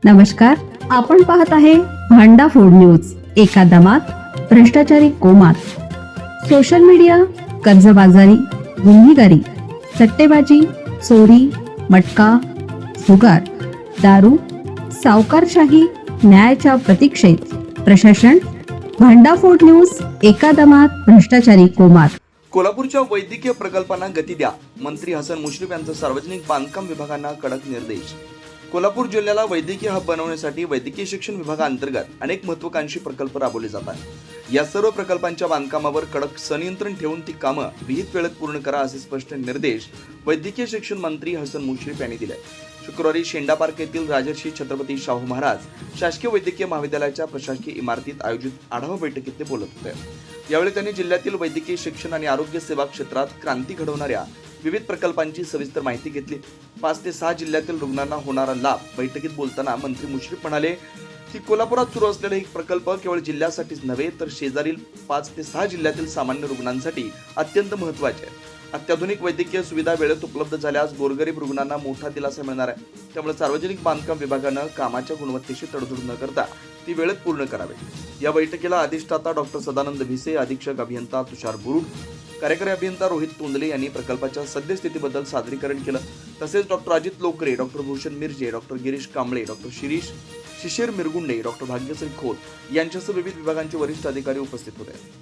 नमस्कार, आपण पाहत आहे भांडा फोड न्यूज. एका दमात भ्रष्टाचारी कोमात. सोशल मीडिया, कर्जबाजारी, गुन्हेगारी, सट्टेबाजी, चोरी, मटका, जुगार, दारू, सावकारशाही, न्यायाच्या प्रतीक्षेत प्रशासन. भांडाफोड न्यूज. एका दमात भ्रष्टाचारी कोमात. कोल्हापूरच्या वैद्यकीय प्रकल्पांना गती द्या. मंत्री हसन मुश्रीफ यांचा सार्वजनिक बांधकाम विभागांना कडक निर्देश. कोल्हापूर जिल्ह्याला वैद्यकीय हब बनवण्यासाठी वैद्यकीय शिक्षण विभागाअंतर्गत अनेक महत्त्वाकांक्षी प्रकल्प राबवले जातात. या सर्व प्रकल्पांच्या बांधकामावर कडक संनियंत्रण ठेवून ती कामं विहित वेळेत पूर्ण करा असे स्पष्ट निर्देश वैद्यकीय शिक्षण मंत्री हसन मुश्रीफ यांनी दिले. शुक्रवारी शेंडा पार्क येथील राजर्षी छत्रपती शाहू महाराज शासकीय वैद्यकीय महाविद्यालयाच्या प्रशासकीय इमारतीत आयोजित आढावा बैठकीत ते बोलत होते. यावेळी त्यांनी जिल्ह्यातील वैद्यकीय शिक्षण आणि आरोग्य सेवा क्षेत्रात क्रांती घडवणाऱ्या विविध प्रकल्पांची सविस्तर माहिती घेतली. 5 ते 6 जिल्ह्यातील रुग्णांना होणारा लाभ. बैठकीत बोलताना मंत्री मुश्रीफ म्हणाले की कोल्हापुरात सुरू असलेला एक प्रकल्प केवळ जिल्ह्यासाठीच नव्हे तर शेजारील 5 ते 6 जिल्ह्यातील सामान्य रुग्णांसाठी अत्यंत महत्त्वाचे आहे. अत्याधुनिक वैद्यकीय सुविधा वेळेत उपलब्ध झाल्यास गोरगरीब रुग्णांना मोठा दिलासा मिळणार आहे. त्यामुळे सार्वजनिक बांधकाम विभागानं कामाच्या गुणवत्तेशी तडजोड न करता ती वेळेत पूर्ण करावी. या बैठकीला अधिष्ठाता डॉक्टर सदानंद भिसे, अधीक्षक अभियंता तुषार बुरुड, कार्यकारी अभियंता रोहित तोंदले यांनी प्रकल्पाच्या सद्यस्थितीबद्दल सादरीकरण केलं. तसेच doctor Ajit Lokare, doctor Bhushan Miraje, doctor Girish Kamble, doctor Shishir Mirgunde, doctor Bhagyashree Khot यांच्यासह विविध विभागांचे वरिष्ठ अधिकारी उपस्थित होते.